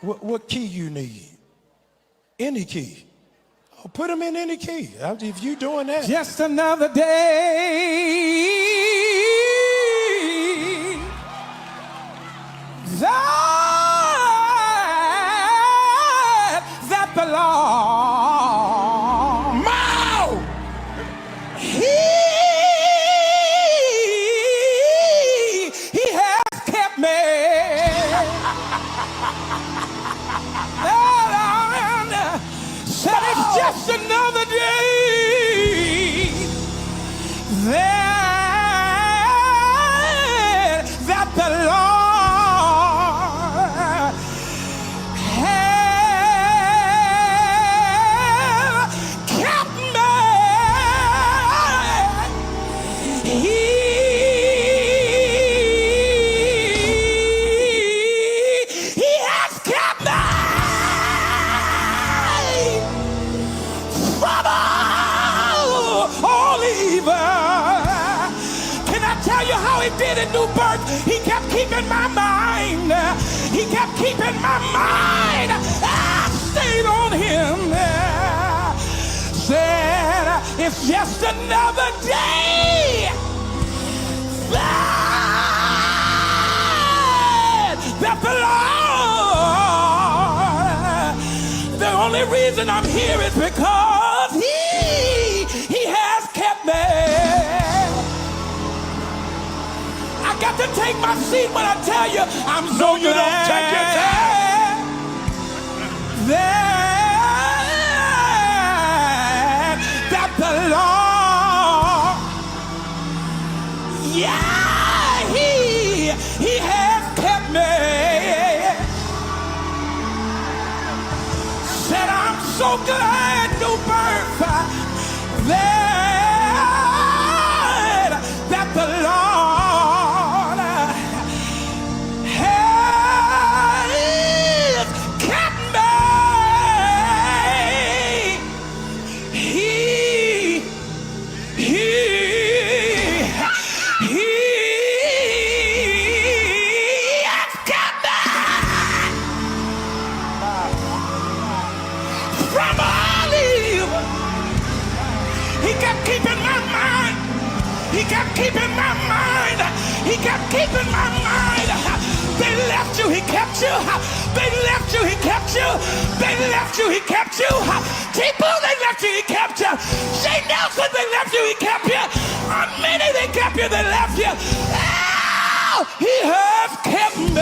What key you need? Any key. Oh, put them in any key. If you doing that. Just another day that the Lord He has kept me. Said it's just another day that the Lord has kept me. He has kept me from all evil. Can I tell you how he did at New Birth? He kept keeping my mind. He kept keeping my mind. I stayed on him. Said it's just another day that the Lord. The only reason I'm here is because He has kept me. I got to take my seat when I tell you I'm so you don't take your time. That the Lord, yeah, He has kept me. Said I'm so glad, New Birth, that the Lord has kept me. He has kept me from all evil. He kept keeping my mind. He kept keeping my mind. He kept keeping my mind. They left you, he kept you. They left you, he kept you. They left you, he kept you. People, they left you, he kept you. Shane Nelson, they left you, he kept you. Many, they kept you, they left you. Oh, he has kept me.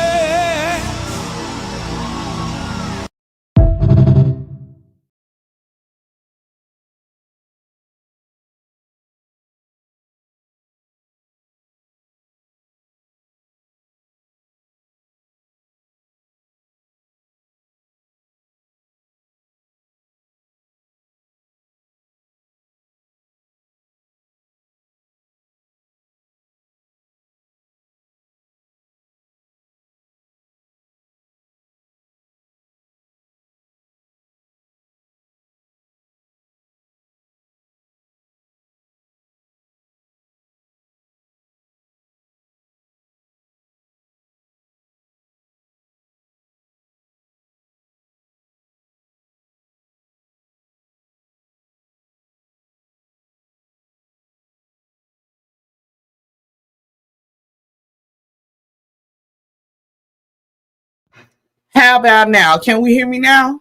How about now? Can we hear me now?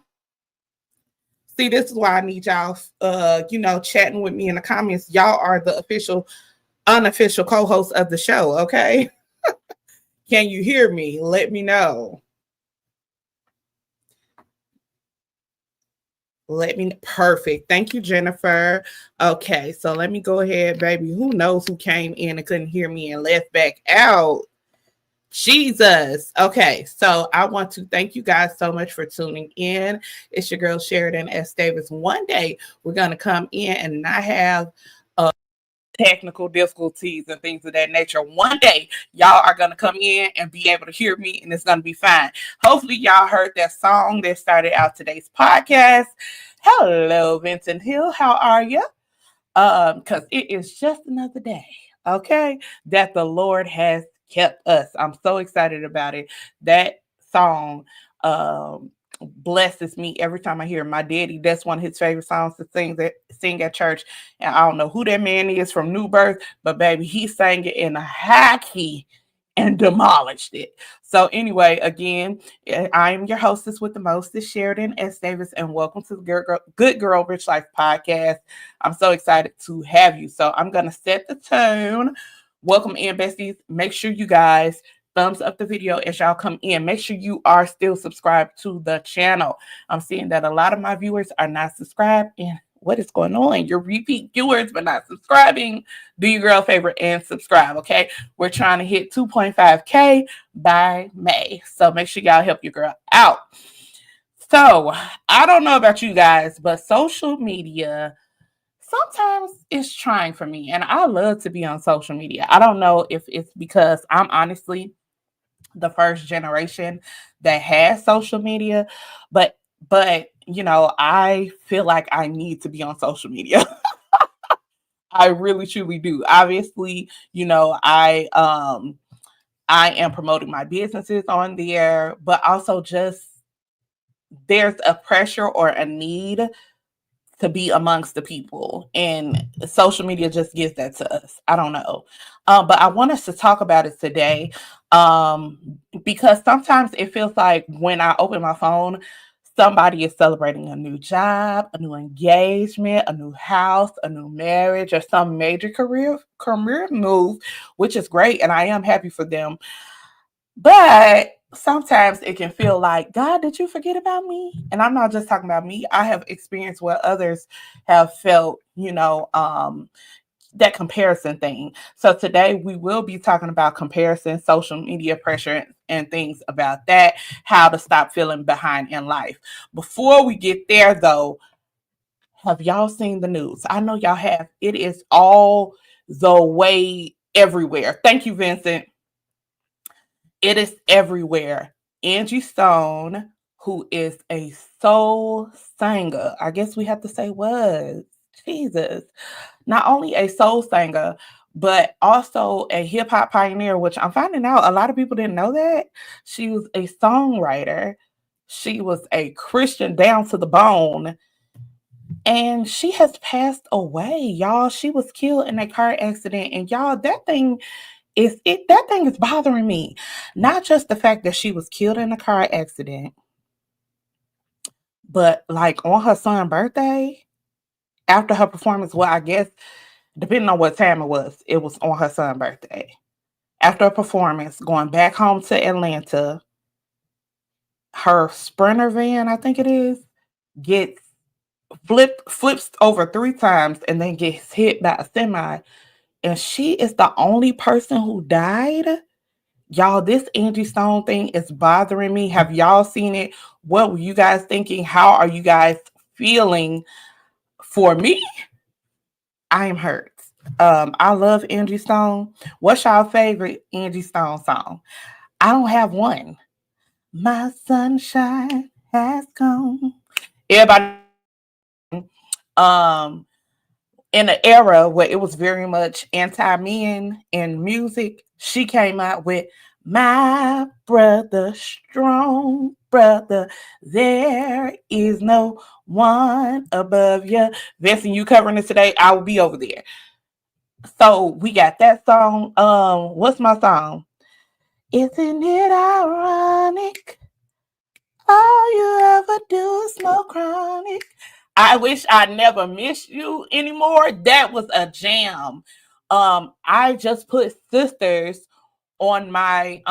See, this is why I need y'all, chatting with me in the comments. Y'all are the unofficial co-hosts of the show, okay? Can you hear me? Let me know. Perfect. Thank you, Jennifer. Okay, so let me go ahead, baby. Who knows who came in and couldn't hear me and left back out? Jesus. Okay, so I want to thank you guys so much for tuning in. It's your girl Sheridan S. Davis. One day we're going to come in and not have technical difficulties and things of that nature. One day y'all are going to come in and be able to hear me, and it's going to be fine. Hopefully y'all heard that song that started out today's podcast. Hello, Vincent Hill. How are you? Because it is just another day, okay, that the Lord has kept us. I'm so excited about it. That song blesses me every time I hear. My daddy, that's one of his favorite songs to sing at church. And I don't know who that man is from New Birth, but baby, he sang it in a high key and demolished it. So anyway, again, I am your hostess with the mostest, Sheridan S. Davis, and welcome to the Good Girl Rich Life podcast. I'm so excited to have you. So I'm going to set the tone. Welcome in, besties. Make sure you guys thumbs up the video as y'all come in. Make sure you are still subscribed to the channel. I'm seeing that a lot of my viewers are not subscribed, and what is going on? You're repeat viewers but not subscribing. Do your girl a favor and subscribe, okay? We're trying to hit 2.5K by May, so make sure y'all help your girl out. So I don't know about you guys, but social media sometimes it's trying for me, and I love to be on social media. I don't know if it's because I'm honestly the first generation that has social media, but you know, I feel like I need to be on social media. I really truly do. Obviously, you know, I am promoting my businesses on there, but also just there's a pressure or a need to be amongst the people, and social media just gives that to us. I don't know, but I want us to talk about it today, because sometimes it feels like when I open my phone, somebody is celebrating a new job, a new engagement, a new house, a new marriage, or some major career move, which is great, and I am happy for them. But sometimes it can feel like, God, did you forget about me? And I'm not just talking about me. I have experienced what others have felt, you know, that comparison thing. So today we will be talking about comparison, social media pressure, and things about that, how to stop feeling behind in life. Before we get there, though, have y'all seen the news? I know y'all have. It is all the way everywhere. Thank you, Vincent. It is everywhere. Angie Stone, who is a soul singer, I guess we have to say was, Jesus, not only a soul singer, but also a hip hop pioneer, which I'm finding out a lot of people didn't know that. She was a songwriter. She was a Christian down to the bone. And she has passed away, y'all. She was killed in a car accident. And y'all, that thing is bothering me. Not just the fact that she was killed in a car accident, but like on her son's birthday, after her performance, well, I guess depending on what time it was on her son's birthday. After a performance, going back home to Atlanta, her Sprinter van, I think it is, gets flips over 3 times and then gets hit by a semi. And she is the only person who died. Y'all, this Angie Stone thing is bothering me. Have y'all seen it? What were you guys thinking? How are you guys feeling? For me, I am hurt. I love Angie Stone. What's your favorite Angie Stone song? I don't have one. My sunshine has gone. Everybody, um, in an era where it was very much anti-men in music, she came out with My Brother, Strong Brother, There Is No One Above You. Vincent, you covering this today? I will be over there. So we got that song. What's my song? Isn't it ironic? All you ever do is smoke chronic. I wish I never missed you anymore. That was a jam. I just put Sisters on my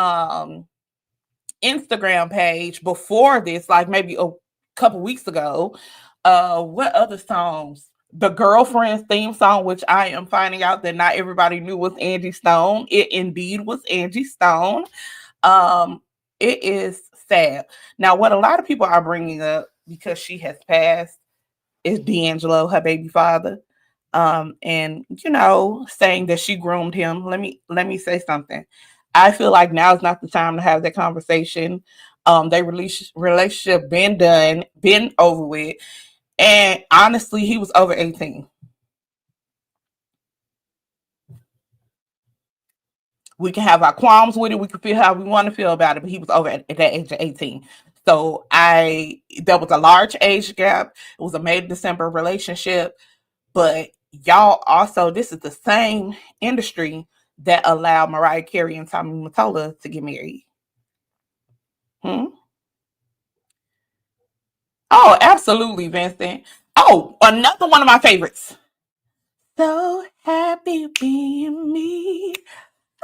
Instagram page before this, like maybe a couple weeks ago. What other songs? The Girlfriend's theme song, which I am finding out that not everybody knew was Angie Stone. It indeed was Angie Stone. It is sad. Now, what a lot of people are bringing up because she has passed is D'Angelo, her baby father. And you know, saying that she groomed him. Let me say something. I feel like now is not the time to have that conversation. Their relationship been done, been over with, and honestly, he was over 18. We can have our qualms with it. We can feel how we want to feel about it, but he was over at that age of 18. So there was a large age gap. It was a May to December relationship, but y'all also, this is the same industry that allowed Mariah Carey and Tommy Mottola to get married. Oh, absolutely, Vincent. Oh, another one of my favorites. So happy being me.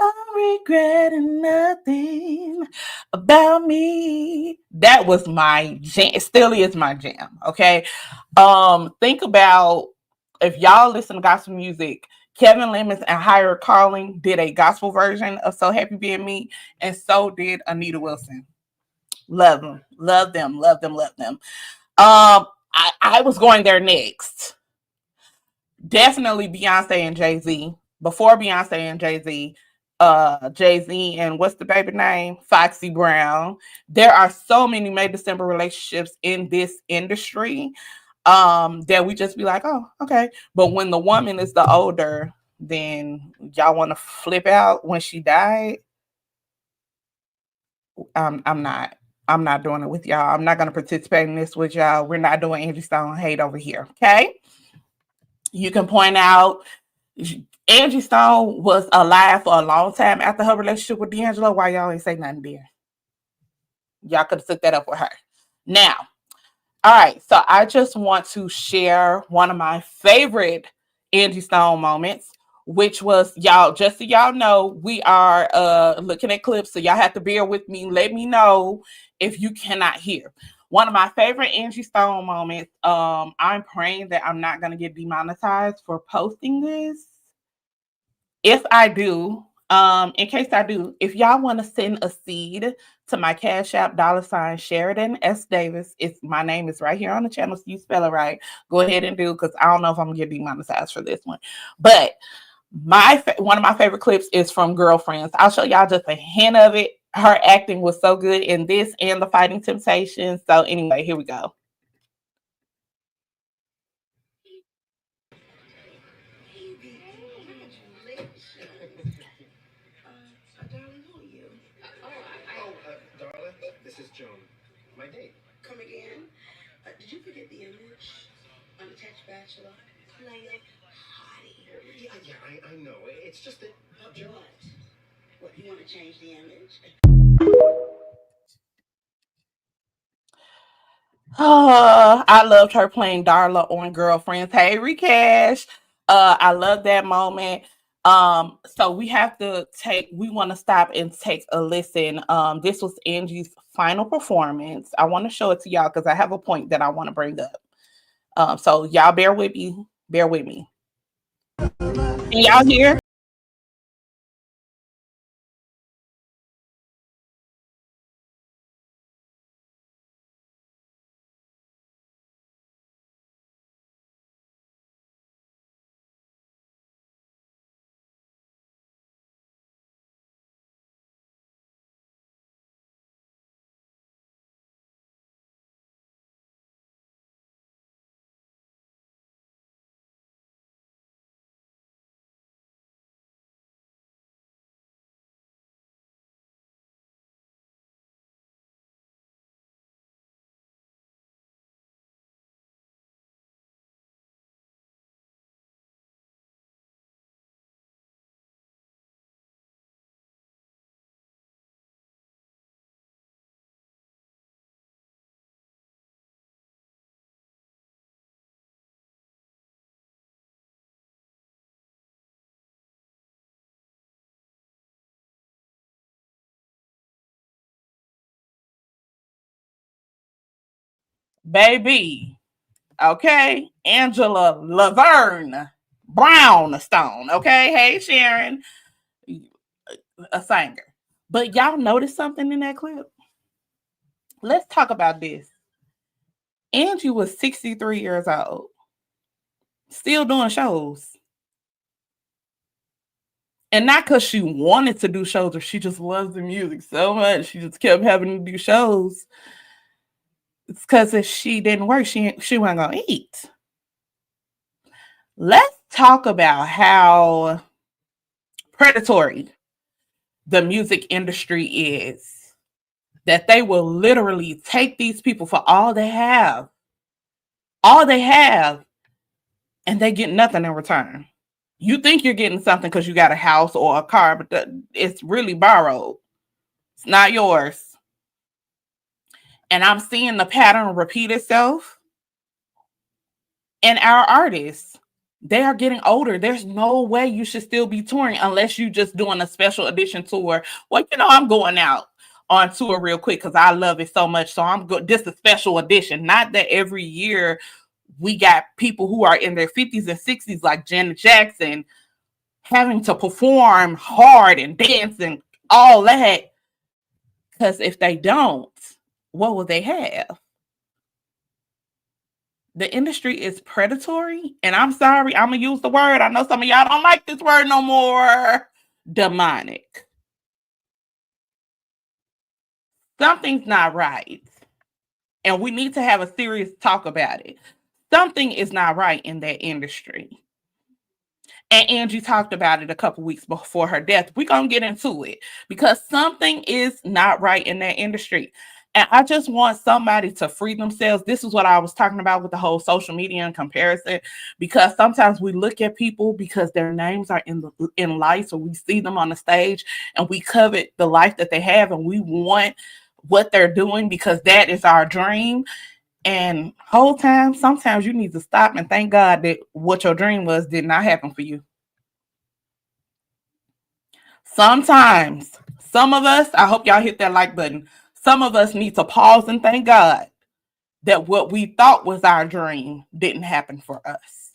I'm regretting nothing about me. That was my jam. It still is my jam. Okay. Think about, if y'all listen to gospel music, Kevin Lemons and Higher Calling did a gospel version of So Happy Being Me, and so did Anita Wilson. Love them, love them, love them, love them. I was going there next. Definitely Beyonce and Jay-Z. Before Beyonce and Jay-Z, Jay-Z and what's the baby name? Foxy Brown. There are so many May December relationships in this industry that we just be like, oh, okay. But when the woman is the older, then y'all want to flip out when she died. I'm not. I'm not doing it with y'all. I'm not going to participate in this with y'all. We're not doing Angie Stone hate over here. Okay. You can point out Angie Stone was alive for a long time after her relationship with D'Angelo. Why y'all ain't say nothing there? Y'all could have took that up with her. Now, all right. So I just want to share one of my favorite Angie Stone moments, which was, y'all, just so y'all know, we are looking at clips, so y'all have to bear with me. Let me know if you cannot hear. One of my favorite Angie Stone moments. I'm praying that I'm not going to get demonetized for posting this. If I do, in case I do, if y'all want to send a seed to my Cash App, $Sheridan Davis, my name is right here on the channel, so you spell it right. Go ahead and do, because I don't know if I'm gonna get demonetized for this one. But one of my favorite clips is from Girlfriends. I'll show y'all just a hint of it. Her acting was so good in this and the Fighting Temptations. So anyway, here we go. Darling, this is Joan. My date. Come again? Did you forget the image? Unattached bachelor? Player? Hottie? Yeah, I know. It's just that... Joan. What, you want to change the image? Oh, I loved her playing Darla on Girlfriends. Hey, Recash. I love that moment. So we want to stop and take a listen. This was Angie's final performance. I want to show it to y'all because I have a point that I want to bring up. So y'all bear with me. Bear with me. Can y'all hear? Baby. Okay. Angela Laverne Brownstone. Okay. Hey, Sharon. A singer. But y'all notice something in that clip? Let's talk about this. Angie was 63 years old, still doing shows. And not because she wanted to do shows or she just loves the music so much. She just kept having to do shows. It's because if she didn't work, she wasn't going to eat. Let's talk about how predatory the music industry is. that they will literally take these people for all they have, and they get nothing in return. You think you're getting something because you got a house or a car, but it's really borrowed. It's not yours. And I'm seeing the pattern repeat itself. And our artists, they are getting older. There's no way you should still be touring unless you just doing a special edition tour. Well, I'm going out on tour real quick because I love it so much. So I'm good. This is a special edition. Not that every year we got people who are in their 50s and 60s like Janet Jackson having to perform hard and dance and all that. Because if they don't, what will they have? The industry is predatory. And I'm sorry, I'm going to use the word. I know some of y'all don't like this word no more. Demonic. Something's not right. And we need to have a serious talk about it. Something is not right in that industry. And Angie talked about it a couple weeks before her death. We're going to get into it because something is not right in that industry. And I just want somebody to free themselves. This is what I was talking about with the whole social media and comparison, because sometimes we look at people because their names are in lights, or we see them on the stage and we covet the life that they have and we want what they're doing because that is our dream. And whole time, sometimes you need to stop and thank God that what your dream was did not happen for you. Sometimes, some of us, I hope y'all hit that like button. Some of us need to pause and thank God that what we thought was our dream didn't happen for us.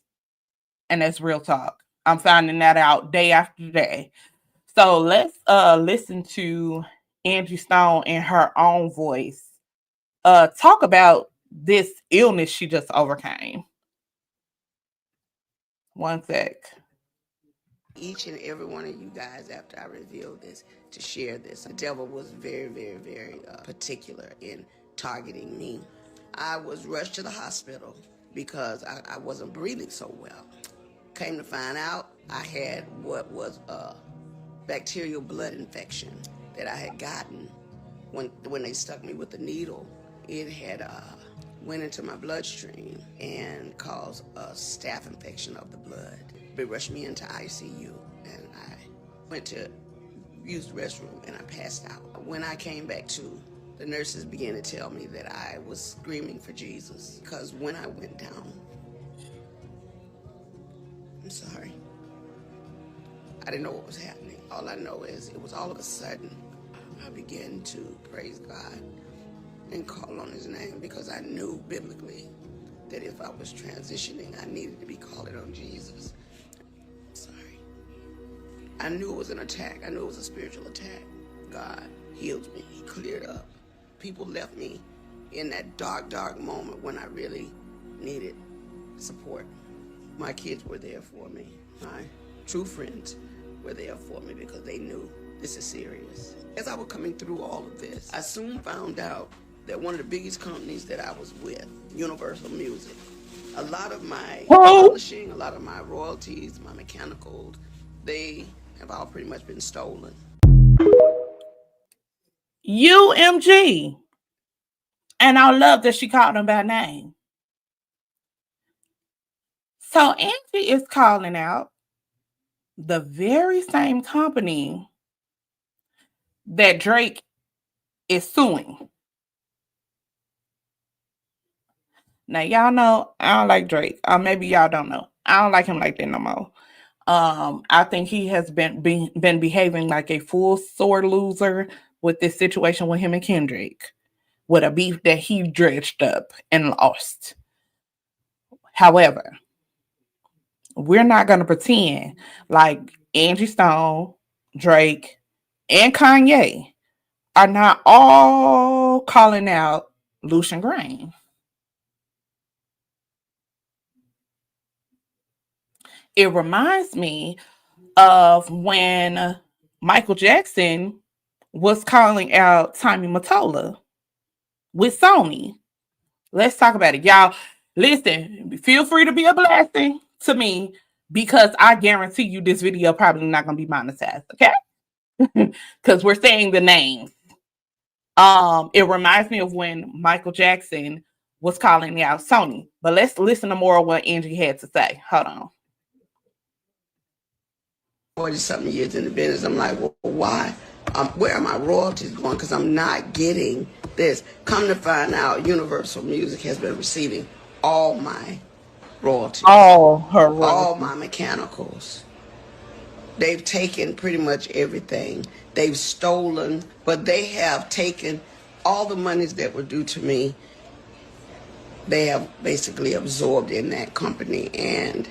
And that's real talk. I'm finding that out day after day. So let's listen to Angie Stone in her own voice talk about this illness she just overcame. One sec. Each and every one of you guys, after I revealed this, to share this. The devil was very, very, very particular in targeting me. I was rushed to the hospital because I wasn't breathing so well. Came to find out I had what was a bacterial blood infection that I had gotten when they stuck me with the needle. It had went into my bloodstream and caused a staph infection of the blood. They rushed me into ICU, and I went to use the restroom, and I passed out. When I came back to, the nurses began to tell me that I was screaming for Jesus, because when I went down, I'm sorry, I didn't know what was happening. All I know is it was all of a sudden, I began to praise God and call on his name, because I knew biblically that if I was transitioning, I needed to be calling on Jesus. Sorry. I knew it was an attack. I knew it was a spiritual attack. God healed me. He cleared up. People left me in that dark, dark moment when I really needed support. My kids were there for me. My true friends were there for me because they knew this is serious. As I was coming through all of this, I soon found out that one of the biggest companies that I was with, Universal Music, a lot of my publishing, a lot of my royalties, my mechanicals, they have all pretty much been stolen. UMG. And I love that she called them by name. So Angie is calling out the very same company that Drake is suing. Now, y'all know I don't like Drake. Maybe y'all don't know. I don't like him like that no more. I think he has been behaving like a full sore loser with this situation with him and Kendrick, with a beef that he dredged up and lost. However, we're not going to pretend like Angie Stone, Drake, and Kanye are not all calling out Lucian Grain. It reminds me of when Michael Jackson was calling out Tommy Mottola with Sony. Let's talk about it. Y'all, listen, feel free to be a blessing to me, because I guarantee you this video probably not going to be monetized, okay? Because we're saying the names. It reminds me of when Michael Jackson was calling out Sony. But let's listen to more of what Angie had to say. Hold on. 40-something years in the business, I'm like, well, why? Where are my royalties going? Because I'm not getting this. Come to find out, Universal Music has been receiving all my royalties. All her royalties. All my mechanicals. They've taken pretty much everything. They've stolen, but they have taken all the monies that were due to me. They have basically absorbed in that company. And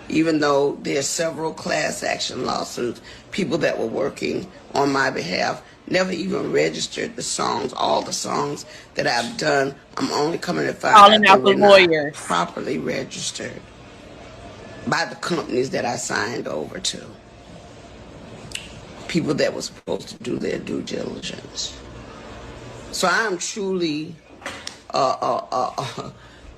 even though there's several class action lawsuits, people that were working on my behalf never even registered the songs. All the songs that I've done, I'm only coming to find out they were not properly registered by the companies that I signed over to. People that were supposed to do their due diligence. So I'm truly a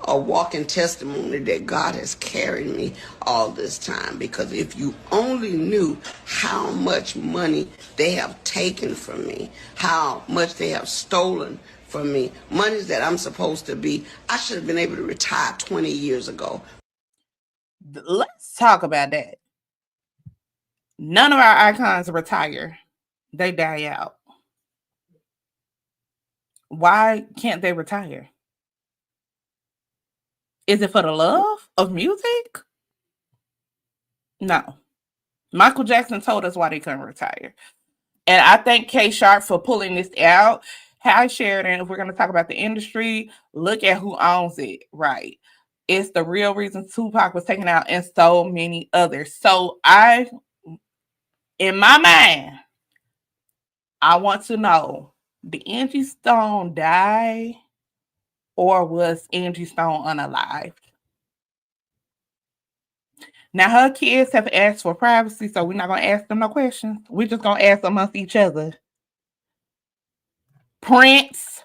walking testimony that God has carried me all this time. Because if you only knew how much money they have taken from me, how much they have stolen from me, monies that I'm supposed to be, I should have been able to retire 20 years ago. Let's talk about that. None of our icons retire. They die out. Why can't they retire? Is it for the love of music? No. Michael Jackson told us why they couldn't retire. And I thank K Sharp for pulling this out. Hi, Sheridan. If we're going to talk about the industry, look at who owns it, right? It's the real reason Tupac was taken out and so many others. So in my mind, I want to know, did Angie Stone die or was Angie Stone unalived? Now, her kids have asked for privacy, so we're not going to ask them no questions. We're just going to ask amongst each other. Prince,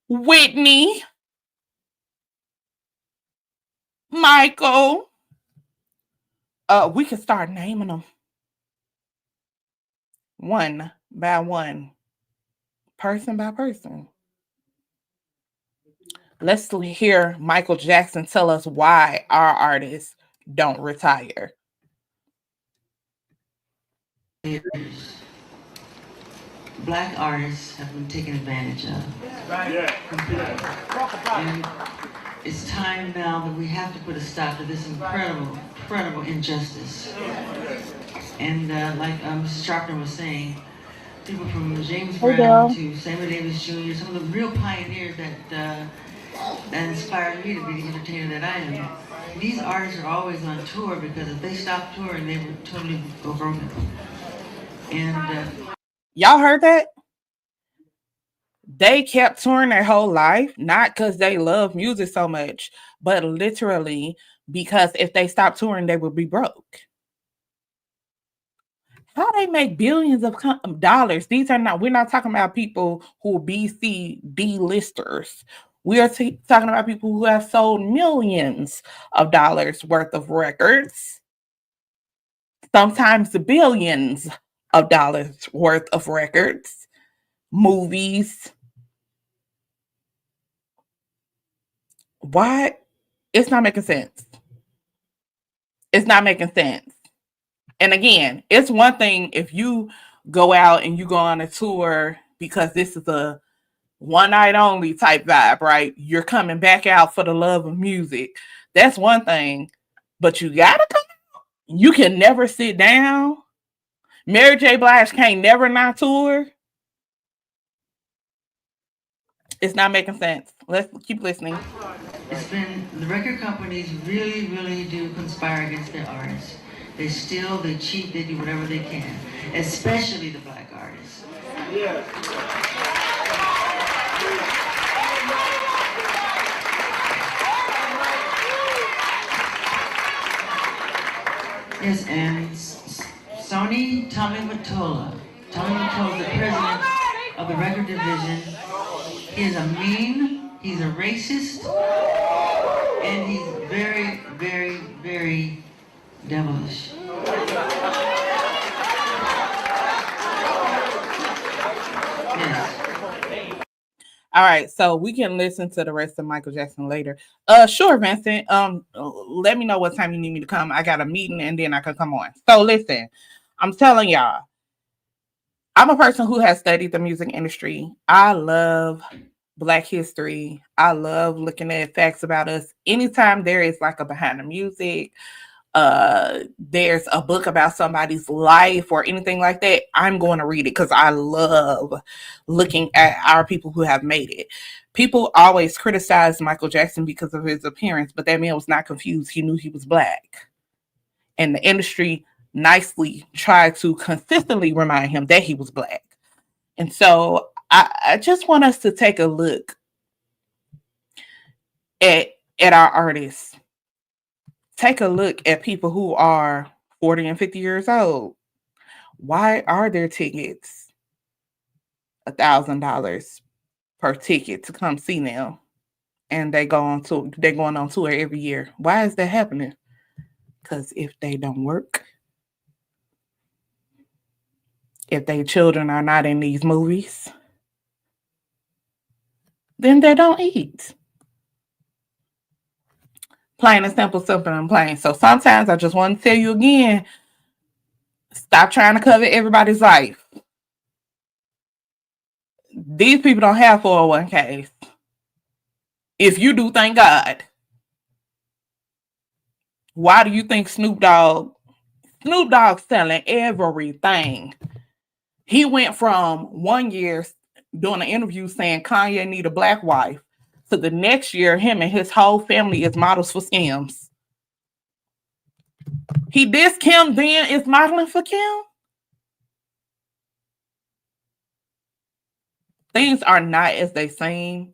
Whitney, Michael. We can start naming them one by one, person by person. Let's hear Michael Jackson tell us why our artists don't retire. Black artists have been taken advantage of. And it's time now that we have to put a stop to this incredible injustice. And like Mrs. Sharpton was saying, people from James Brown to Sammy Davis Jr., some of the real pioneers that inspired me to be the entertainer that I am. These artists are always on tour because if they stopped touring, they would totally go broken. And y'all heard that? They kept touring their whole life, not because they love music so much, but literally because if they stopped touring, they would be broke. How they make billions of dollars? We're not talking about people who are BC D-listers. We are talking about people who have sold millions of dollars worth of records, sometimes billions of dollars worth of records, movies. Why? It's not making sense. It's not making sense. And again, it's one thing if you go out and you go on a tour because this is a one night only type vibe, right? You're coming back out for the love of music. That's one thing. But you gotta come out. You can never sit down. Mary J. Blige can't never not tour. It's not making sense. Let's keep listening. It's been, the record companies really do conspire against their artists. They steal, they cheat, they do whatever they can, especially the black artists. Yeah. Yes, and Tommy Mottola, the president of the record division, he is a mean, he's a racist, and he's very devilish. All right, so we can listen to the rest of Michael Jackson later. Sure, Vincent. Let me know what time you need me to come. I got a meeting and then I can come on. So listen, I'm telling y'all, I'm a person who has studied the music industry. I love Black history. I love looking at facts about us. Anytime there is like a behind the music, there's a book about somebody's life or anything like that, I'm going to read it because I love looking at our people who have made it. People always criticize Michael Jackson because of his appearance, but that man was not confused. He knew he was Black. And the industry nicely tried to consistently remind him that he was Black. And so I just want us to take a look at our artists. Take a look at people who are 40 and 50 years old. Why are their tickets $1,000 per ticket to come see them? And they're going on tour every year. Why is that happening? Because if they don't work, if their children are not in these movies, then they don't eat. Plain and simple, simple and plain. So sometimes I just want to tell you again, stop trying to cover everybody's life. These people don't have 401ks. If you do, thank God. Why do you think Snoop Dogg's selling everything? He went from 1 year doing an interview saying Kanye need a Black wife to the next year him and his whole family is models for Skims. He dissed Kim, then is modeling for Kim. Things are not as they seem.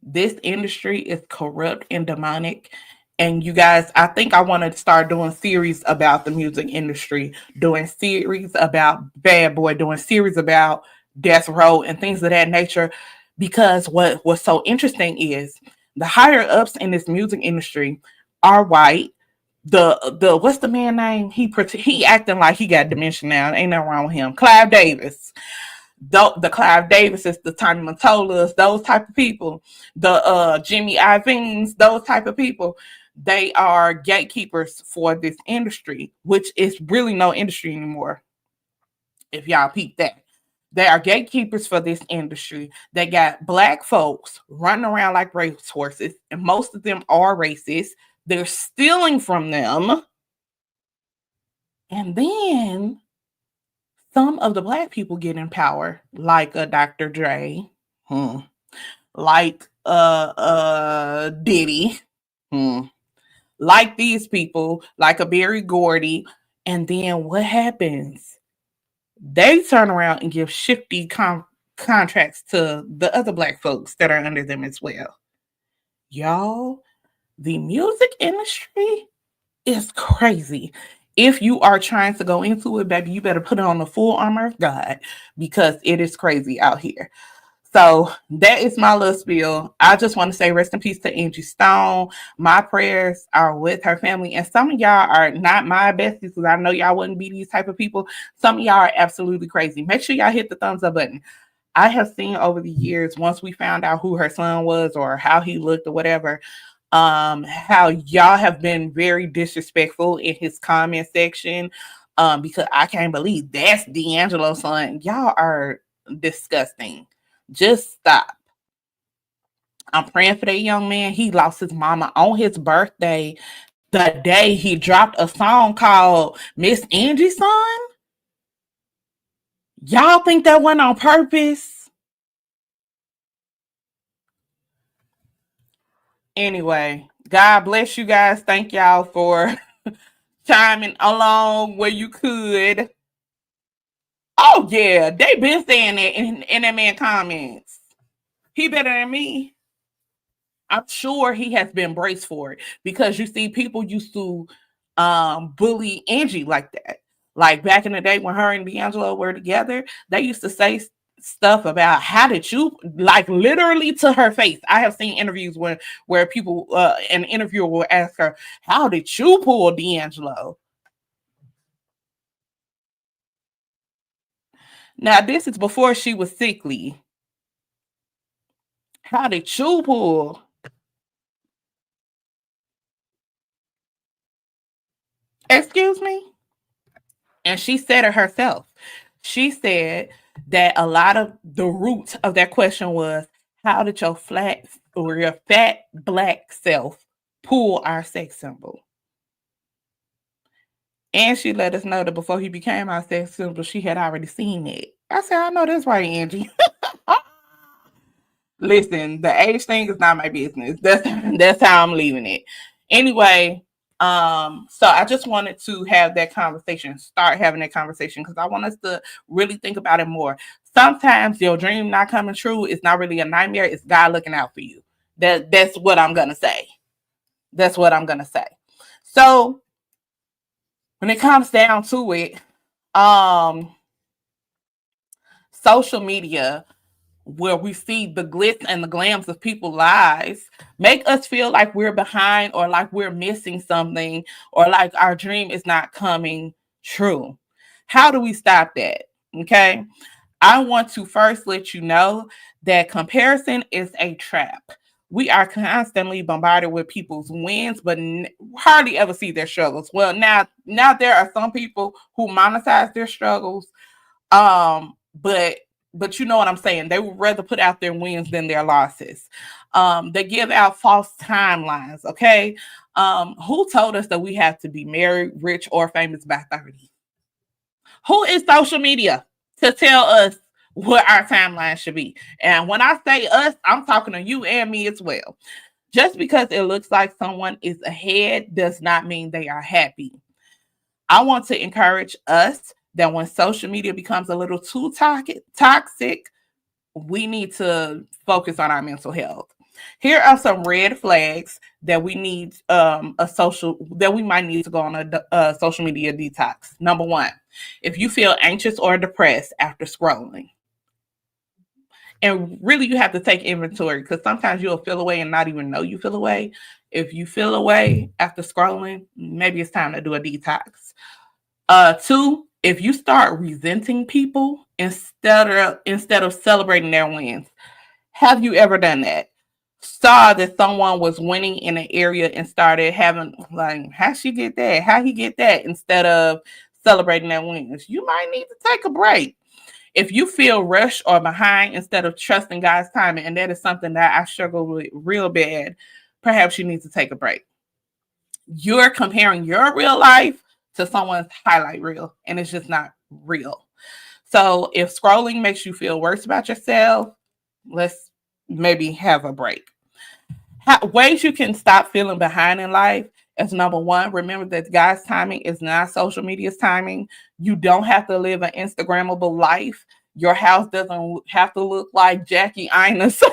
This industry is corrupt and demonic. And you guys, I think I want to start doing series about the music industry, doing series about Bad Boy, doing series about Death Row and things of that nature. Because what's so interesting is the higher ups in this music industry are white. The what's the man name? He acting like he got dementia now. Ain't nothing wrong with him. Clive Davis. The Clive Davises, the Tommy Mottolas, those type of people, the Jimmy Iovine's, those type of people, they are gatekeepers for this industry, which is really no industry anymore. If y'all peep that. They are gatekeepers for this industry. They got Black folks running around like racehorses, and most of them are racist. They're stealing from them. And then some of the Black people get in power, like a Dr. Dre, like Diddy, like these people, like a Berry Gordy. And then what happens? They turn around and give shifty contracts to the other Black folks that are under them as well. Y'all, the music industry is crazy. If you are trying to go into it, baby, you better put on the full armor of God because it is crazy out here. So that is my little spiel. I just want to say rest in peace to Angie Stone. My prayers are with her family. And some of y'all are not my besties because I know y'all wouldn't be these type of people. Some of y'all are absolutely crazy. Make sure y'all hit the thumbs up button. I have seen over the years, once we found out who her son was or how he looked or whatever, how y'all have been very disrespectful in his comment section, because I can't believe that's D'Angelo's son. Y'all are disgusting. Just stop. I'm praying for that young man. He lost his mama on his birthday the day he dropped a song called Miss Angie's Son. Y'all think that went on purpose? Anyway, God bless you guys. Thank y'all for chiming along where you could. Oh yeah, they been saying that in that man comments. He better than me. I'm sure he has been braced for it because you see, people used to bully Angie like that. Like back in the day when her and D'Angelo were together, they used to say stuff about how did you, like literally to her face. I have seen interviews where people, an interviewer will ask her, "How did you pull D'Angelo?" Now this is before she was sickly. How did you pull? Excuse me? And she said it herself. She said that a lot of the root of that question was, how did your flat or your fat black self pull our sex symbol? And she let us know that before he became our sex symbol, she had already seen it. I said, I know that's right, Angie. Listen, the age thing is not my business. That's how I'm leaving it. Anyway, so I just wanted to have that conversation, start having that conversation, because I want us to really think about it more. Sometimes your dream not coming true is not really a nightmare, it's God looking out for you. That's what I'm gonna say. That's what I'm gonna say. So when it comes down to it, social media, where we see the glitz and the glams of people's lives, make us feel like we're behind or like we're missing something or like our dream is not coming true. How do we stop that? Okay. I want to first let you know that comparison is a trap. We are constantly bombarded with people's wins, but hardly ever see their struggles. Well, now there are some people who monetize their struggles, but you know what I'm saying. They would rather put out their wins than their losses. They give out false timelines. Okay, who told us that we have to be married, rich, or famous by 30? Who is social media to tell us what our timeline should be? And when I say us, I'm talking to you and me as well. Just because it looks like someone is ahead does not mean they are happy. I want to encourage us that when social media becomes a little too toxic, we need to focus on our mental health. Here are some red flags that we need that we might need to go on a social media detox. Number one, if you feel anxious or depressed after scrolling. And really, you have to take inventory, because sometimes you'll feel away and not even know you feel away. If you feel away after scrolling, maybe it's time to do a detox. Two, if you start resenting people instead of celebrating their wins. Have you ever done that? Saw that someone was winning in an area and started having like, how she get that? How he get that? Instead of celebrating their wins. You might need to take a break. If you feel rushed or behind instead of trusting God's timing, and that is something that I struggle with real bad, perhaps you need to take a break. You're comparing your real life to someone's highlight reel, and it's just not real. So if scrolling makes you feel worse about yourself, let's maybe have a break. Ways you can stop feeling behind in life is number one, remember that God's timing is not social media's timing. You don't have to live an Instagrammable life. Your house doesn't have to look like Jackie Innes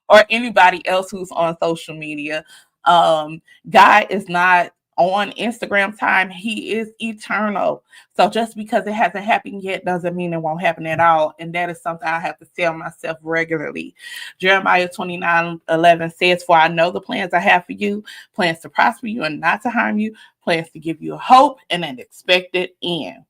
or anybody else who's on social media. God is not on Instagram time. He is eternal. So just because it hasn't happened yet doesn't mean it won't happen at all. And that is something I have to tell myself regularly. Jeremiah 29:11 says, "For I know the plans I have for you, plans to prosper you and not to harm you, plans to give you a hope and an expected end."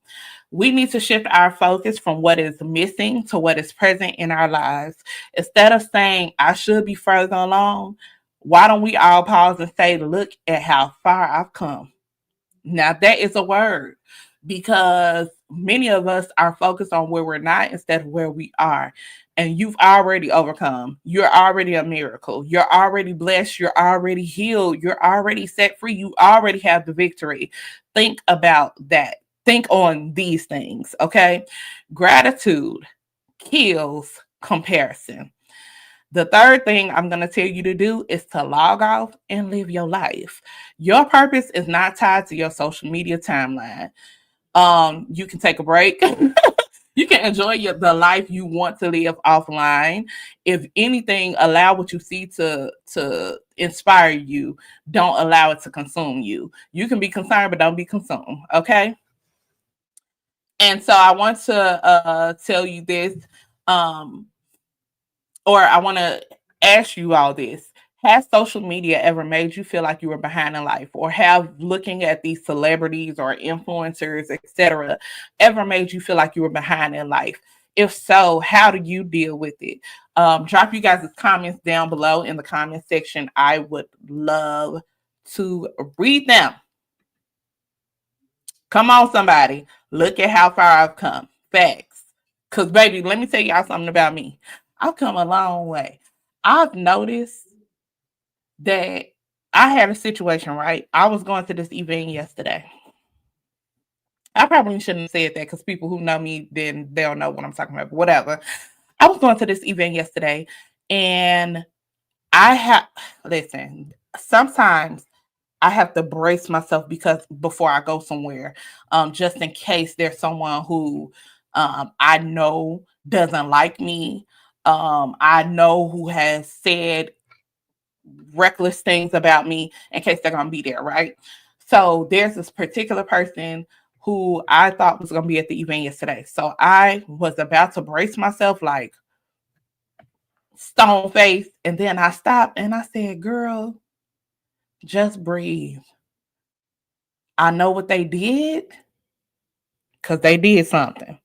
We need to shift our focus from what is missing to what is present in our lives. Instead of saying, I should be further along, why don't we all pause and say, look at how far I've come? Now, that is a word, because many of us are focused on where we're not instead of where we are. And you've already overcome. You're already a miracle. You're already blessed. You're already healed. You're already set free. You already have the victory. Think about that. Think on these things, okay? Gratitude kills comparison. The third thing I'm going to tell you to do is to log off and live your life. Your purpose is not tied to your social media timeline. You can take a break. You can enjoy the life you want to live offline. If anything, allow what you see to inspire you. Don't allow it to consume you. You can be concerned, but don't be consumed, okay? And so I want to tell you this, or I want to ask you all this. Has social media ever made you feel like you were behind in life, or have looking at these celebrities or influencers, etc., ever made you feel like you were behind in life? If so, how do you deal with it? Drop you guys' comments down below in the comment section. I would love to read them. Come on, somebody. Look at how far I've come. Facts. Because, baby, let me tell y'all something about me. I've come a long way. I've noticed that I had a situation, right? I was going to this event yesterday. I probably shouldn't have said that because people who know me, then they'll know what I'm talking about. But whatever. I was going to this event yesterday, and listen, sometimes I have to brace myself because before I go somewhere, just in case there's someone who I know doesn't like me. I know who has said reckless things about me in case they're going to be there, right? So there's this particular person who I thought was going to be at the event yesterday. So I was about to brace myself like stone face. And then I stopped and I said, girl, just breathe. I know what they did because they did something.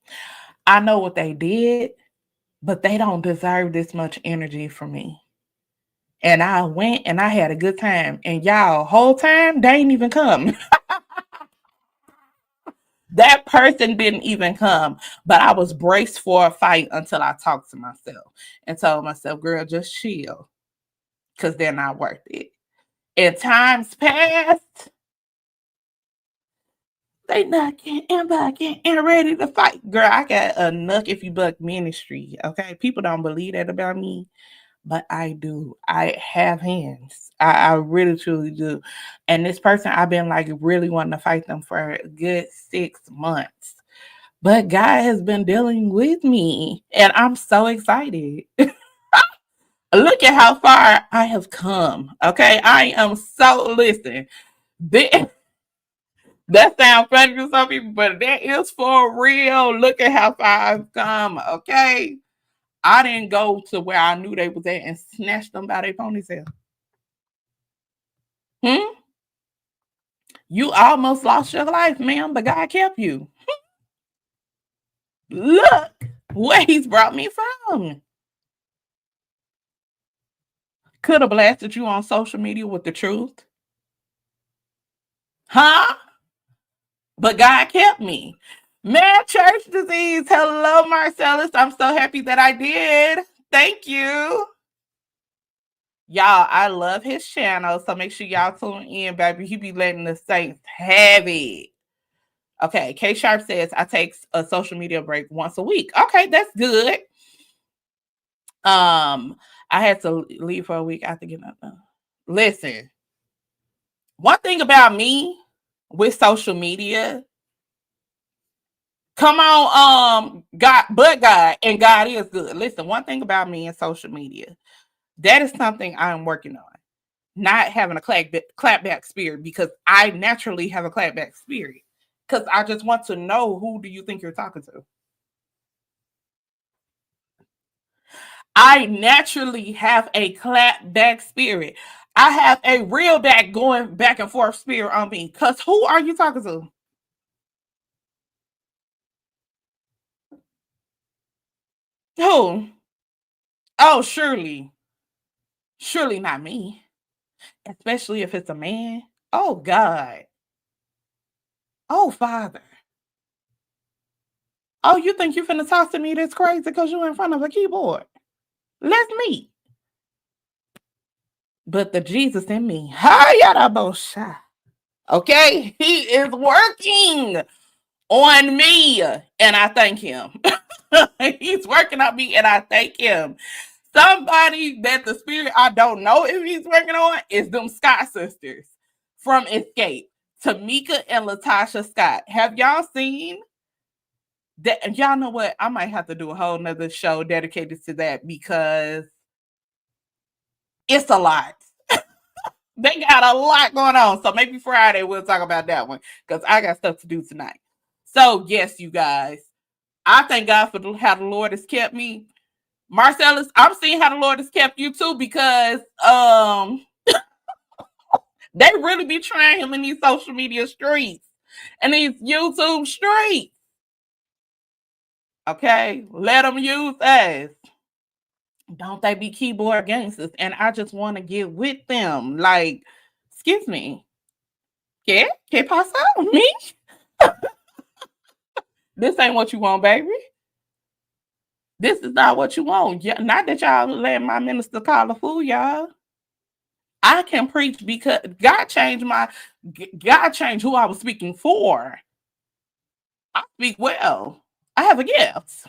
I know what they did, but they don't deserve this much energy from me. And I went and I had a good time. And y'all, whole time, they ain't even come. That person didn't even come, but I was braced for a fight until I talked to myself and told myself, girl, just chill because they're not worth it. In times past, they knocking and bucking and ready to fight. Girl, I got a Nuck If You Buck ministry, okay? People don't believe that about me, but I do. I have hands. I really, truly do. And this person, I've been like really wanting to fight them for a good 6 months. But God has been dealing with me, and I'm so excited. Look at how far I have come. Okay, I am so listen. That sounds funny to some people, but that is for real. Look at how far I've come. Okay, I didn't go to where I knew they was at and snatch them by their ponytail. You almost lost your life, ma'am, but God kept you. Look where He's brought me from. Could have blasted you on social media with the truth. Huh? But God kept me. Man, church disease. Hello, Marcellus. I'm so happy that I did. Thank you. Y'all, I love his channel. So make sure y'all tune in, baby. He be letting the saints have it. Okay, K Sharp says I take a social media break once a week. Okay, that's good. I had to leave for a week after getting up. Listen, one thing about me with social media, come on, God, but God, and God is good. Listen, one thing about me in social media, that is something I'm working on. Not having a clapback spirit, because I naturally have a clapback spirit. Because I just want to know, who do you think you're talking to? I naturally have a clapback spirit. I have a real back going back and forth spirit on me. Because who are you talking to? Who? Oh, surely. Surely not me. Especially if it's a man. Oh, God. Oh, Father. Oh, you think you're finna talk to me that's crazy because you're in front of a keyboard? Let's meet. But the Jesus in me, okay, He is working on me, and I thank Him. He's working on me, and I thank Him. Somebody that the spirit I don't know if He's working on is them Scott sisters from Escape, Tamika and Latasha Scott. Have y'all seen that? Y'all know what? I might have to do a whole nother show dedicated to that because it's a lot. They got a lot going on. So maybe Friday we'll talk about that one because I got stuff to do tonight. So yes, you guys, I thank God for how the Lord has kept me. Marcellus, I'm seeing how the Lord has kept you too, because they really be trying him in these social media streets and these YouTube streets. Okay, let them use us. Don't they be keyboard gangsters? And I just want to get with them. Like, excuse me. ¿Qué pasa? Me? This ain't what you want, baby. This is not what you want. Yeah, not that y'all let my minister call a fool, y'all. I can preach because God changed who I was speaking for. I speak well. I have a gift.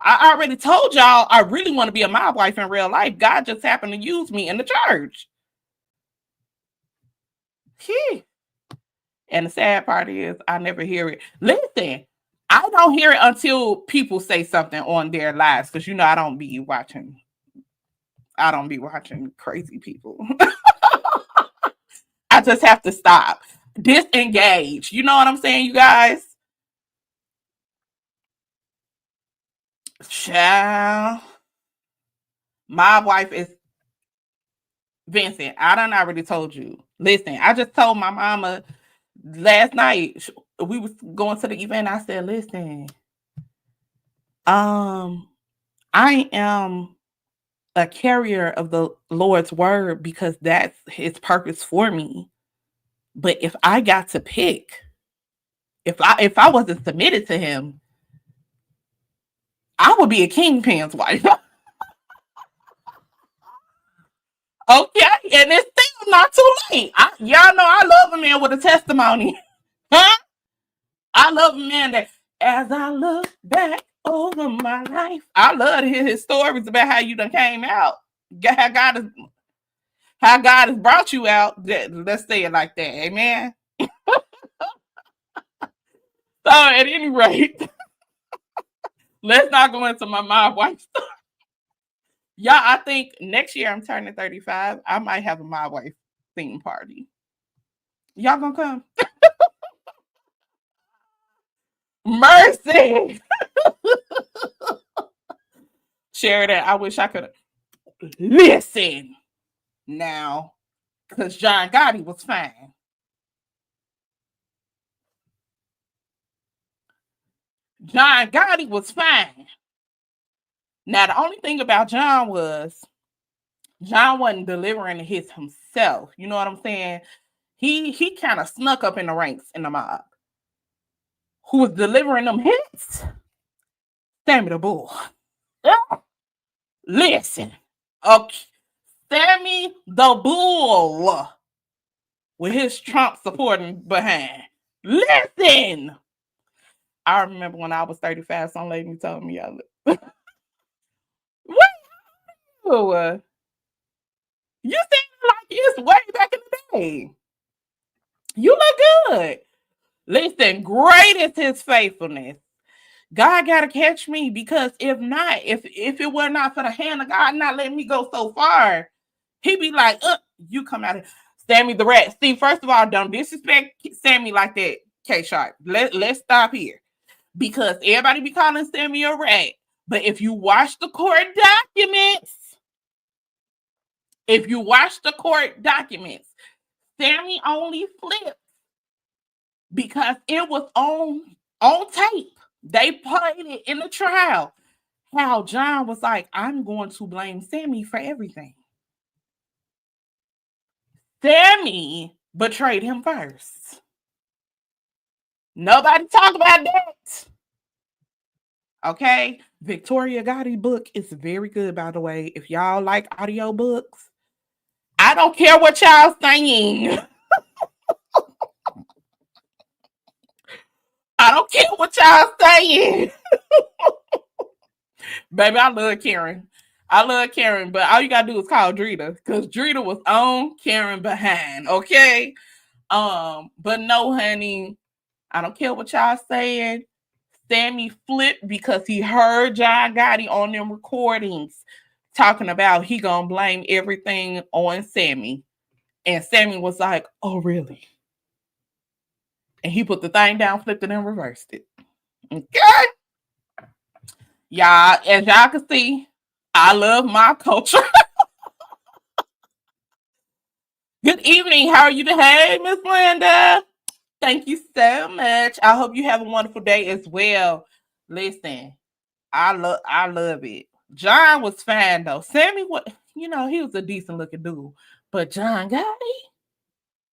I already told y'all I really want to be a mob wife in real life. God just happened to use me in the church. And the sad part is I never hear it. Listen, I don't hear it until people say something on their lives, because you know I don't be watching crazy people. I just have to stop. Disengage. You know what I'm saying, you guys? Child. My wife is Vincent. I done already told you. Listen, I just told my mama last night. We was going to the event. I said, listen, I am a carrier of the Lord's word because that's his purpose for me. But if I got to pick, if I wasn't submitted to him, I would be a kingpin's wife. Okay, and it's still not too late. Y'all know I love a man with a testimony. Huh? I love a man that, as I look back over my life, I love to hear his stories about how you done came out. How God has brought you out. Let's say it like that. Amen. So at any rate, let's not go into my mob wife stuff. Yeah, I think next year I'm turning 35. I might have a mob wife theme party. Y'all gonna come? Mercy. Sheridan, I wish I could listen now, because John Gotti was fine. John Gotti was fine. Now, the only thing about John was John wasn't delivering the hits himself. You know what I'm saying? He kind of snuck up in the ranks in the mob. Who was delivering them hits? Sammy the Bull. Listen. Okay. Sammy the Bull with his Trump supporting behind. Listen. I remember when I was 35, some lady told me, what? You seem like it's way back in the day. You look good. Listen, great is his faithfulness. God gotta catch me, because if not, if it were not for the hand of God not letting me go so far, he'd be like, you come out here. Sammy the Rat. See, first of all, don't disrespect Sammy like that, K-Sharp. Let's stop here. Because everybody be calling Sammy a rat. But if you watch the court documents, Sammy only flipped because it was on tape. They played it in the trial. How John was like, I'm going to blame Sammy for everything. Sammy betrayed him first. Nobody talk about that. Okay? Victoria Gotti book is very good, by the way. If y'all like audio books, I don't care what y'all saying. I don't care what y'all saying. Baby, I love Karen. But all you gotta do is call Drita, because Drita was on Karen behind, okay? But no, honey, I don't care what y'all saying. Sammy flipped because he heard John Gotti on them recordings talking about he gonna blame everything on Sammy. And Sammy was like, oh, really? And he put the thing down, flipped it, and reversed it. Okay? Y'all, as y'all can see, I love my culture. Good evening. How are you today, Miss Linda? Thank you so much. I hope you have a wonderful day as well. Listen, I love it. John was fine though. Sammy, what he was a decent looking dude, but John Gotti,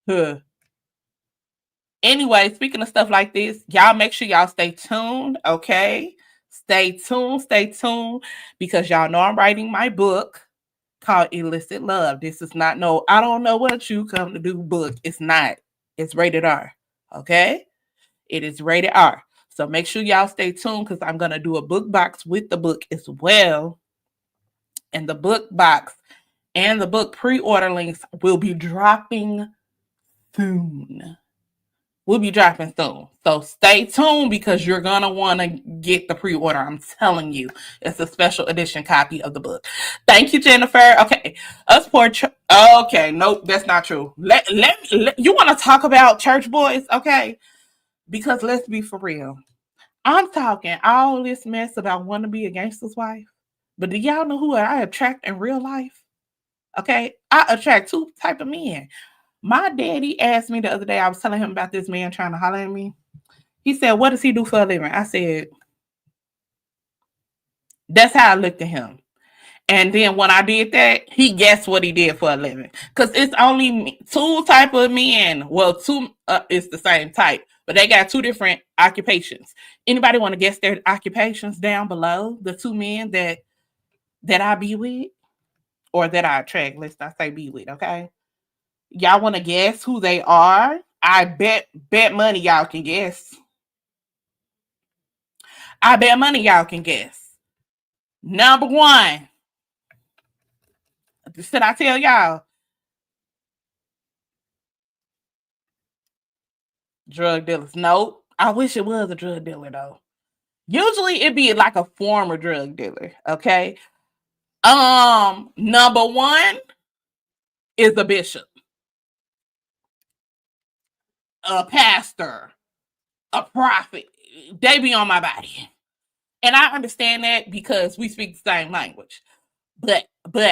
huh. Anyway, speaking of stuff like this, y'all make sure y'all stay tuned, okay? Stay tuned, because y'all know I'm writing my book called Illicit Love. This is not no, I don't know what you come to do book. It's not. It's rated R, okay? It is rated R. So make sure y'all stay tuned because I'm going to do a book box with the book as well. And the book box and the book pre-order links will be dropping soon. So stay tuned because you're going to want to get the pre-order. I'm telling you, it's a special edition copy of the book. Thank you, Jennifer. Okay. Okay. Nope, that's not true. Let you want to talk about church boys? Okay. Because let's be for real. I'm talking all this mess about wanting to be a gangster's wife. But do y'all know who I attract in real life? Okay. I attract two type of men. My daddy asked me the other day, I was telling him about this man trying to holler at me. He said, what does he do for a living? I said, that's how I looked at him. And then when I did that, he guessed what he did for a living. Because it's only two type of men. Well, two it's the same type, but they got two different occupations. Anybody want to guess their occupations down below? The two men that I be with or that I attract. Let's not say be with, okay? Y'all want to guess who they are? I bet money y'all can guess. I bet money y'all can guess. Number one. Should I tell y'all? Drug dealers. Nope. I wish it was a drug dealer though. Usually it'd be like a former drug dealer. Okay. Number one is a bishop, a pastor, a prophet. They be on my body. And I understand that because we speak the same language. But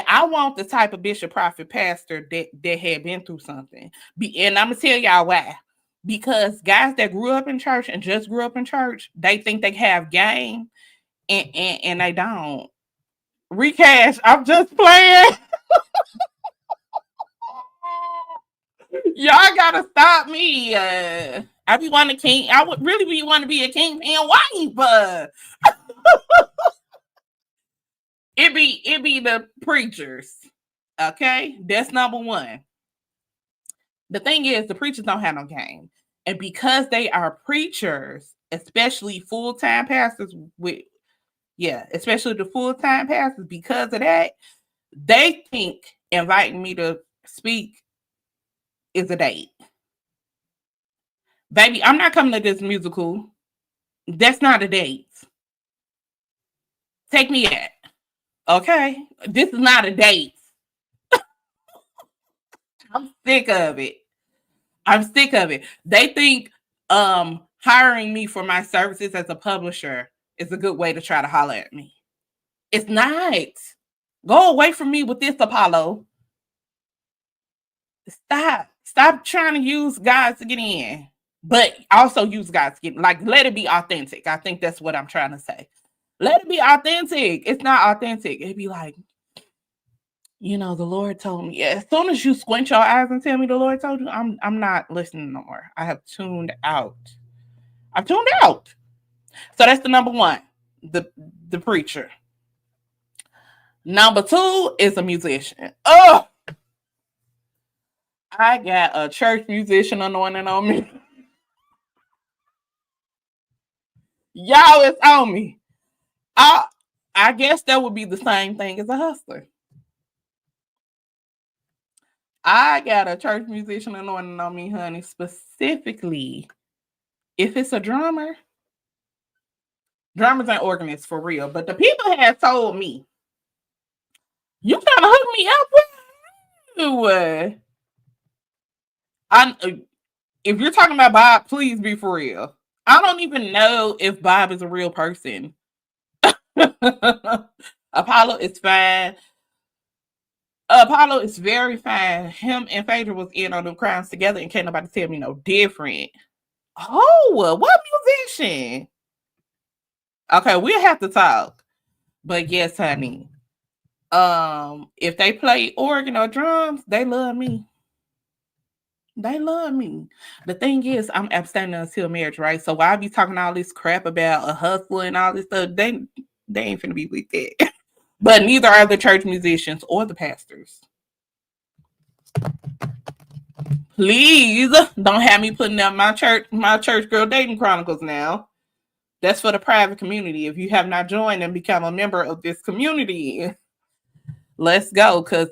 I want the type of bishop, prophet, pastor that had been through something. And I'm gonna tell y'all why. Because guys that grew up in church and just grew up in church, they think they have game, and they don't. Recash, I'm just playing. Y'all gotta stop me. I be wanting king. I would really be want to be a king and wife, but it be the preachers. Okay, that's number one. The thing is, the preachers don't have no game, and because they are preachers, especially full-time pastors especially the full-time pastors, because of that, they think inviting me to speak is a date. Baby, I'm not coming to this musical. That's not a date. Take me out. Okay? This is not a date. I'm sick of it. They think hiring me for my services as a publisher is a good way to try to holler at me. It's not. Go away from me with this, Apollo. Stop trying to use guys to get in. But also use guys to get let it be authentic. I think that's what I'm trying to say. Let it be authentic. It's not authentic. It'd be like, the Lord told me. As soon as you squint your eyes and tell me the Lord told you, I'm not listening no more. I have tuned out. I've tuned out. So that's the number one, the preacher. Number two is a musician. Oh, I got a church musician anointing on me. Y'all, it's on me. I guess that would be the same thing as a hustler. I got a church musician anointing on me, honey, specifically if it's a drummer. Drummers and organists for real. But the people have told me, you trying to hook me up with if you're talking about Bob, please be for real. I don't even know if Bob is a real person. Apollo is fine. Apollo is very fine. Him and Phaedra was in on them crimes together and can't nobody tell me no different. Oh, what musician? Okay, we'll have to talk. But yes, honey. If they play organ or drums, they love me. They love me. The thing is, I'm abstaining until marriage, right? So while I be talking all this crap about a hustle and all this stuff, they ain't finna be with that. But neither are the church musicians or the pastors. Please don't have me putting up my church girl dating chronicles now. That's for the private community. If you have not joined and become a member of this community, let's go. Cause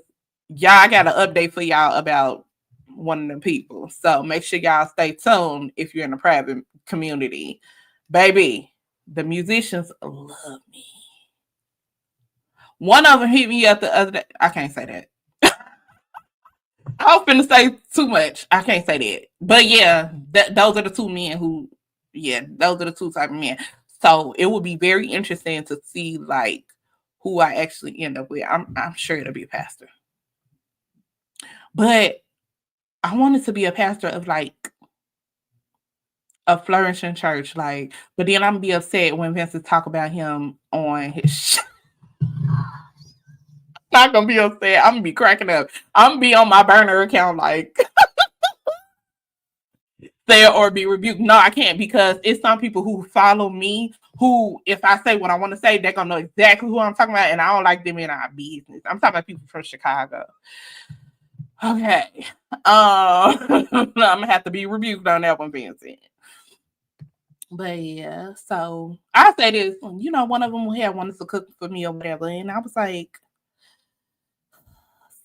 y'all got an update for y'all about one of them people. So make sure y'all stay tuned if you're in the private community. Baby, the musicians love me. One of them hit me up the other day. I can't say that. I was finna say too much. I can't say that. But yeah, those are the two men who, yeah, those are the two type of men. So it would be very interesting to see like who I actually end up with. I'm sure it'll be a pastor. But I wanted to be a pastor of like a flourishing church. Like, but then I'm gonna be upset when Vincent talk about him on his not gonna be upset. I'm gonna be cracking up. I'm gonna be on my burner account like say or be rebuked. No, I can't because it's some people who follow me who, if I say what I want to say, they're gonna know exactly who I'm talking about, and I don't like them in our business. I'm talking about people from Chicago. Okay. I'm gonna have to be rebuked on that one, Vincent. But yeah, so I say this, you know, one of them had wanted to cook for me or whatever, and I was like,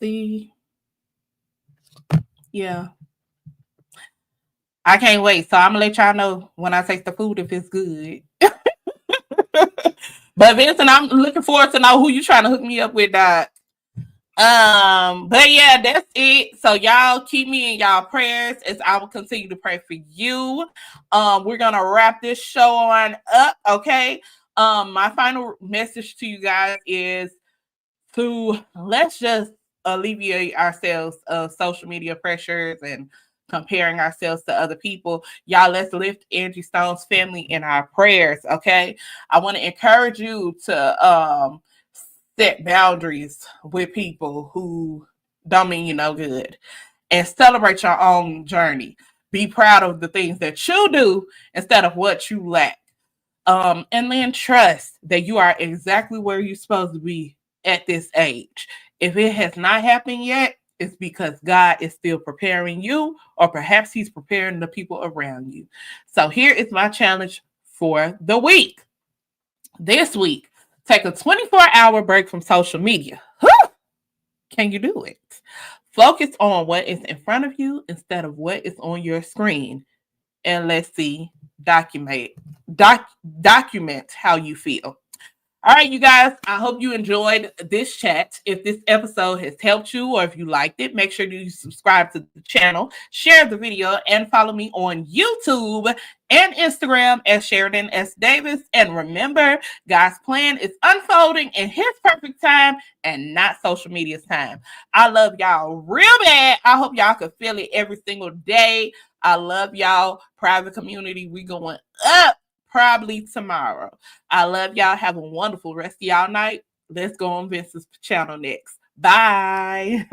see, yeah, I can't wait. So I'm gonna let y'all know when I taste the food if it's good. But Vincent, I'm looking forward to know who you trying to hook me up with, Doc. But yeah, that's it. So y'all keep me in y'all prayers as I will continue to pray for you. We're gonna wrap this show on up, okay? My final message to you guys is to let's just alleviate ourselves of social media pressures and comparing ourselves to other people. Y'all, let's lift Angie Stone's family in our prayers, okay? I want to encourage you to set boundaries with people who don't mean you no good and celebrate your own journey. Be proud of the things that you do instead of what you lack. And then trust that you are exactly where you're supposed to be at this age. If it has not happened yet, it's because God is still preparing you, or perhaps He's preparing the people around you. So here is my challenge for the week. This week, take a 24-hour break from social media. Can you do it? Focus on what is in front of you instead of what is on your screen. And let's see, document how you feel. All right, you guys, I hope you enjoyed this chat. If this episode has helped you or if you liked it, make sure you subscribe to the channel, share the video, and follow me on YouTube and Instagram as sheridansdavis. And remember, God's plan is unfolding in His perfect time and not social media's time. I love y'all real bad. I hope y'all can feel it every single day. I love y'all. Private community, we going up. Probably tomorrow. I love y'all. Have a wonderful rest of y'all night. Let's go on Vince's channel next. Bye.